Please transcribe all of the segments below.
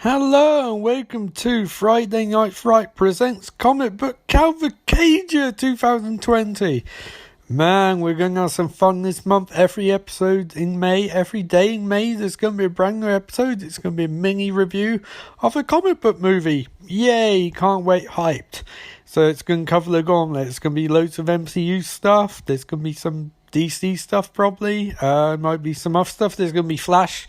Hello and welcome to Friday Night Fright presents Comic Book Cavalcade 2020. Man, we're going to have some fun this month. Every episode in May, every day in May, there's going to be a brand new episode. It's going to be a mini review of a comic book movie. Yay, can't wait, hyped. So it's going to cover the gauntlet. It's going to be loads of MCU stuff. There's going to be some DC stuff probably. Might be some other stuff. There's going to be Flash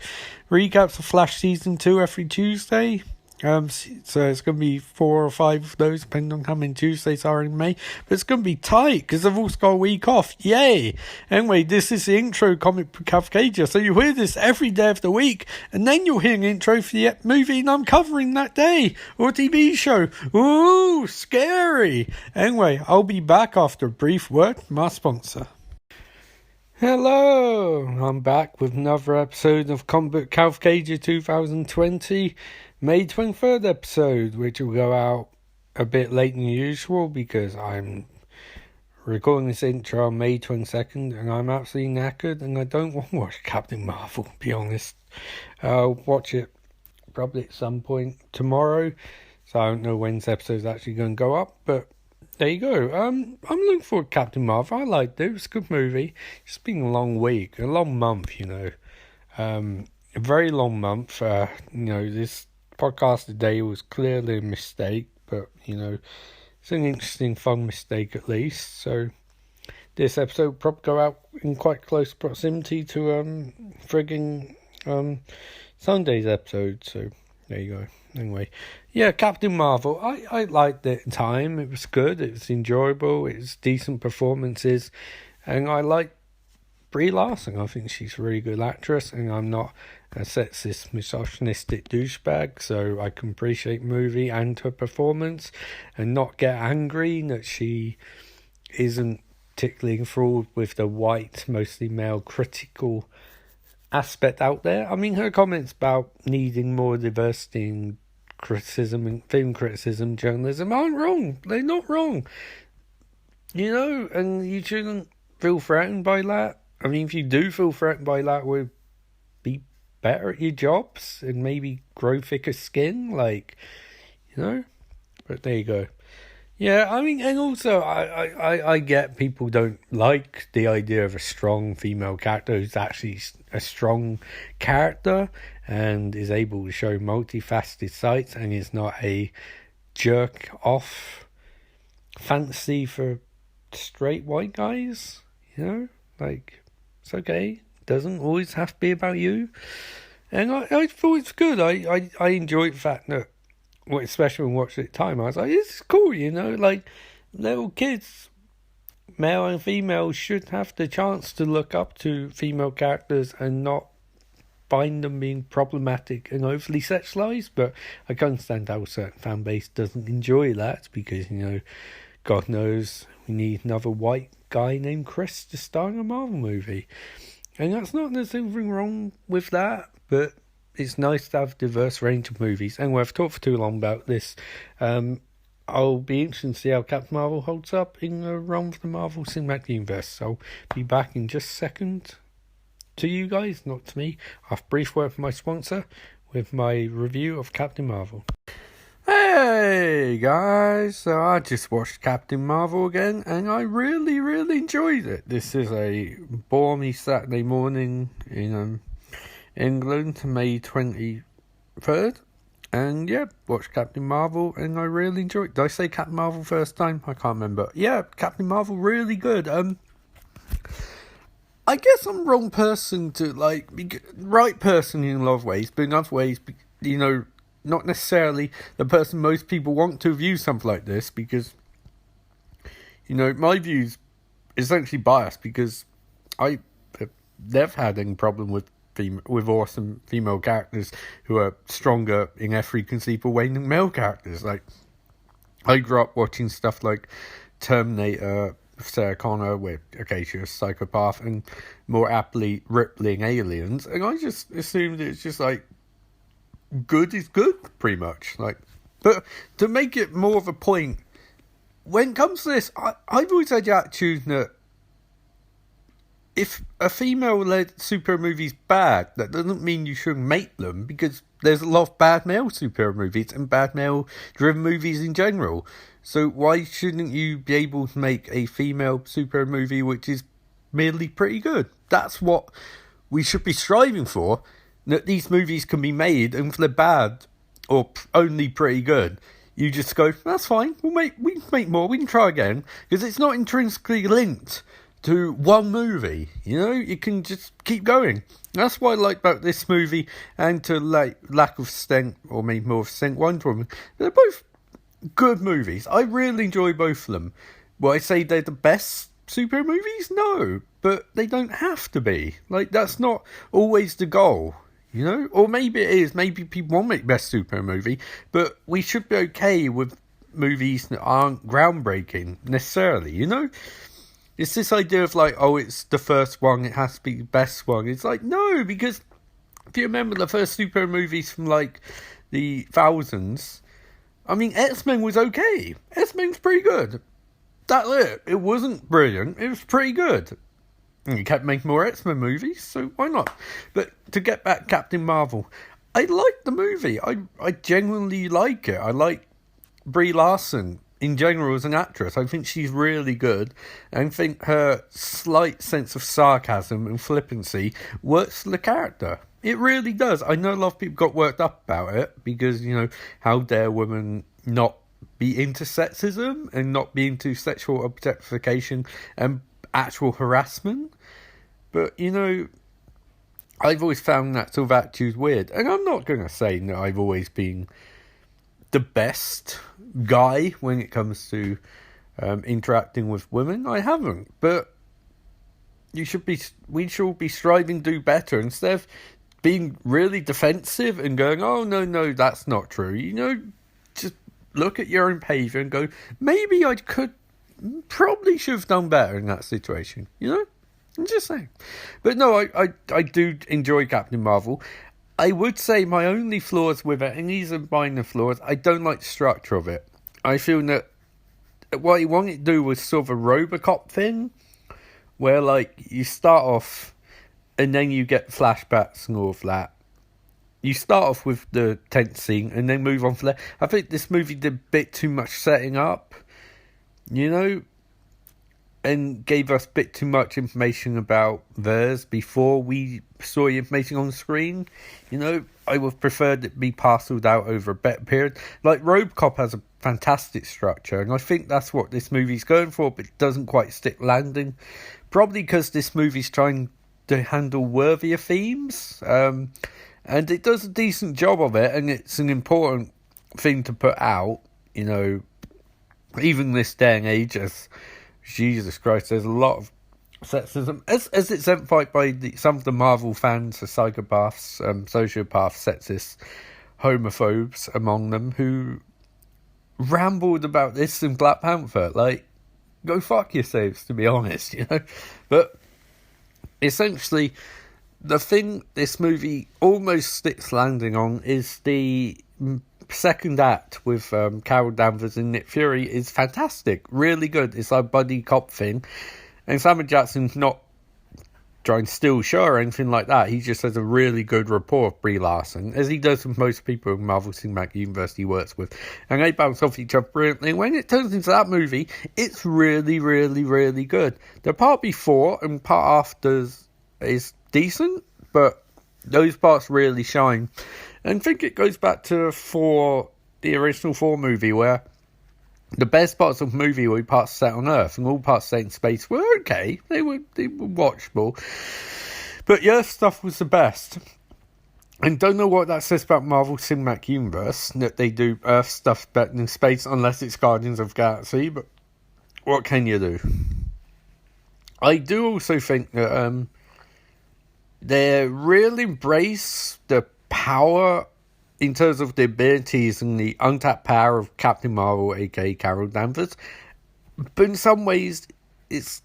recaps of Flash Season 2 every Tuesday. So it's going to be 4 or 5 of those, depending on how many Tuesdays are in May. But it's going to be tight, because I've also got a week off. Yay! Anyway, this is the intro Comic Book Cavalcade. So you'll hear this every day of the week, and then you'll hear an intro for the movie I'm covering that day, or TV show. Ooh, scary! Anyway, I'll be back after a brief word from our sponsor. Hello, I'm back with another episode of Comic Book Cavalcade 2020, May 23rd episode, which will go out a bit later than usual because I'm recording this intro on May 22nd and I'm absolutely knackered and I don't want to watch Captain Marvel, to be honest. I'll watch it probably at some point tomorrow, so I don't know when this episode's actually going to go up, but there you go. I'm looking forward to Captain Marvel. I liked it. It was a good movie. It's been a long week, a long month, a very long month. This podcast today was clearly a mistake, but, it's an interesting, fun mistake at least. So this episode will probably go out in quite close proximity to Sunday's episode. So there you go. Anyway, yeah, Captain Marvel, I liked it at the time. It was good, it was enjoyable, it was decent performances, and I like Brie Larson. I think she's a really good actress, and I'm not a sexist, misogynistic douchebag, so I can appreciate the movie and her performance, and not get angry that she isn't particularly enthralled with the white, mostly male, critical aspect out there. I mean, her comments about needing more diversity in criticism and film criticism, journalism aren't wrong. They're not wrong. And you shouldn't feel threatened by that. I mean, if you do feel threatened by that, we'll be better at your jobs and maybe grow thicker skin, but there you go. Yeah, I mean, and also, I get people don't like the idea of a strong female character who's actually a strong character and is able to show multifaceted sides and is not a jerk-off fantasy for straight white guys, it's okay. It doesn't always have to be about you. And I thought it's good. I enjoyed the fact that, especially when watching it at the time, I was like, this is cool, little kids, male and female, should have the chance to look up to female characters and not find them being problematic and overly sexualized. But I can understand how a certain fan base doesn't enjoy that because, God knows we need another white guy named Chris to star in a Marvel movie. And there's anything wrong with that, but it's nice to have a diverse range of movies. Anyway, I've talked for too long about this. I'll be interested to see how Captain Marvel holds up in the realm of the Marvel Cinematic Universe. So I'll be back in just a second to you guys, not to me. I'll have a brief word from my sponsor with my review of Captain Marvel. Hey guys, so I just watched Captain Marvel again and I really, really enjoyed it. This is a balmy Saturday morning in England, May 23rd, and yeah, watched Captain Marvel and I really enjoyed it. Did I say Captain Marvel first time? I can't remember. Yeah, Captain Marvel, really good. I guess I'm the wrong person to right person in a lot of ways, but in other ways, not necessarily the person most people want to view something like this, because my views essentially biased because I have never had any problem with awesome female characters who are stronger in every conceivable way than male characters. I grew up watching stuff like Terminator, Sarah Connor, where she's a psychopath, and more aptly Rippling Aliens, and I just assumed it's just good is good, pretty much. But to make it more of a point, when it comes to this, I've always had the attitude that if a female-led superhero movie's bad, that doesn't mean you shouldn't make them, because there's a lot of bad male superhero movies and bad male-driven movies in general. So why shouldn't you be able to make a female superhero movie which is merely pretty good? That's what we should be striving for, that these movies can be made, and if they're bad or only pretty good, you just go, that's fine, we can make more, we can try again, because it's not intrinsically linked to one movie, you know, you can just keep going. That's what I like about this movie, and to lack of extent, or maybe more extent, Wonder Woman. They're both good movies. I really enjoy both of them. Will I say they're the best superhero movies? No, but they don't have to be. Like, that's not always the goal, you know? Or maybe it is. Maybe people want to make best superhero movie, but we should be okay with movies that aren't groundbreaking, necessarily, you know? It's this idea of like, oh, it's the first one, it has to be the best one. It's like, no, because if you remember the first superhero movies from like the thousands, I mean, X-Men was okay. X-Men's pretty good. That's it. It wasn't brilliant. It was pretty good. And you kept making more X-Men movies, so why not? But to get back Captain Marvel, I like the movie. I genuinely like it. I like Brie Larson in general as an actress. I think she's really good. And I think her slight sense of sarcasm and flippancy works for the character. It really does. I know a lot of people got worked up about it because, you know, how dare women not be into sexism and not be into sexual objectification and actual harassment. But, you know, I've always found that sort of attitude weird. And I'm not going to say that I've always been the best guy when it comes to interacting with women. I haven't. But we should be striving to do better instead of being really defensive and going, oh, no, that's not true. You know, just look at your own behaviour and go, maybe I probably should have done better in that situation, you know? I'm just saying. But no, I do enjoy Captain Marvel. I would say my only flaws with it, and these are minor flaws, I don't like the structure of it. I feel that what he wanted to do was sort of a Robocop thing, where like you start off and then you get flashbacks and all of that. You start off with the tent scene and then move on from there. I think this movie did a bit too much setting up, you know, and gave us a bit too much information about theirs before we saw the information on the screen. You know, I would have preferred it be parceled out over a better period. Like, Robocop has a fantastic structure, and I think that's what this movie's going for, but it doesn't quite stick landing. Probably because this movie's trying to handle worthier themes, and it does a decent job of it, and it's an important thing to put out, you know, even this day and age, as Jesus Christ, there's a lot of sexism, as it's exemplified by some of the Marvel fans, the psychopaths, sociopaths, sexists, homophobes among them, who rambled about this in Black Panther. Like, go fuck yourselves, to be honest, you know. But essentially, the thing this movie almost sticks landing on is the second act with Carol Danvers and Nick Fury is fantastic, really good. It's like a buddy cop thing, and Samuel Jackson's not trying to steal show or anything like that. He just has a really good rapport with Brie Larson, as he does with most people in Marvel Cinematic Universe he works with, and they bounce off each other brilliantly. When it turns into that movie, it's really, really, really good. The part before and part after is decent, but those parts really shine. And I think it goes back to the original Thor movie, where the best parts of the movie were parts set on Earth, and all parts set in space were okay. They were watchable. But the Earth stuff was the best. And don't know what that says about Marvel Cinematic Universe, that they do Earth stuff better than space, unless it's Guardians of the Galaxy, but what can you do? I do also think that they really embrace the power in terms of the abilities and the untapped power of Captain Marvel, aka Carol Danvers. But in some ways, it's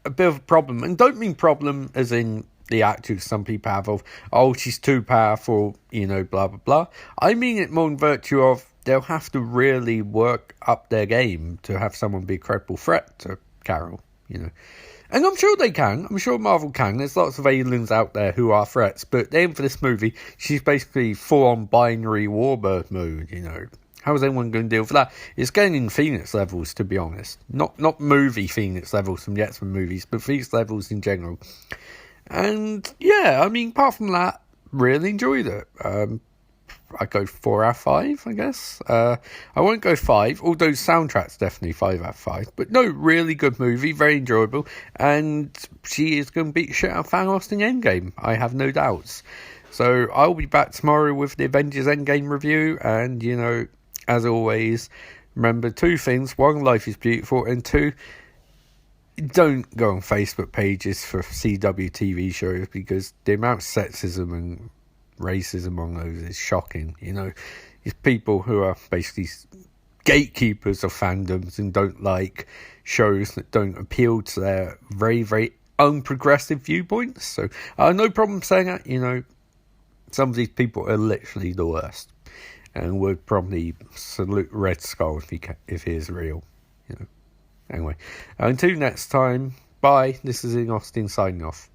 a bit of a problem. And don't mean problem as in the attitude some people have of, oh, she's too powerful, you know, blah, blah, blah. I mean it more in virtue of they'll have to really work up their game to have someone be a credible threat to Carol, you know. And I'm sure they can. I'm sure Marvel can. There's lots of aliens out there who are threats. But then for this movie, she's basically full-on binary warbird mode, you know. How is anyone going to deal with that? It's gaining Phoenix levels, to be honest. Not movie Phoenix levels from the X-Men movies, but Phoenix levels in general. And, yeah, I mean, apart from that, really enjoyed it. I go 4 out of 5, I guess. I won't go 5, although soundtrack's definitely 5 out of 5. But no, really good movie, very enjoyable. And she is going to beat shit out of Thanos in Endgame, I have no doubts. So I'll be back tomorrow with the Avengers Endgame review. And, you know, as always, remember 2 things. 1, life is beautiful. And 2, don't go on Facebook pages for CW TV shows, because the amount of sexism and racism on those is shocking. You know, it's people who are basically gatekeepers of fandoms and don't like shows that don't appeal to their very, very unprogressive viewpoints. So no problem saying that. You know, some of these people are literally the worst, and would probably salute Red Skull if he is real. You know. Anyway, until next time, bye. This is Ian Austin signing off.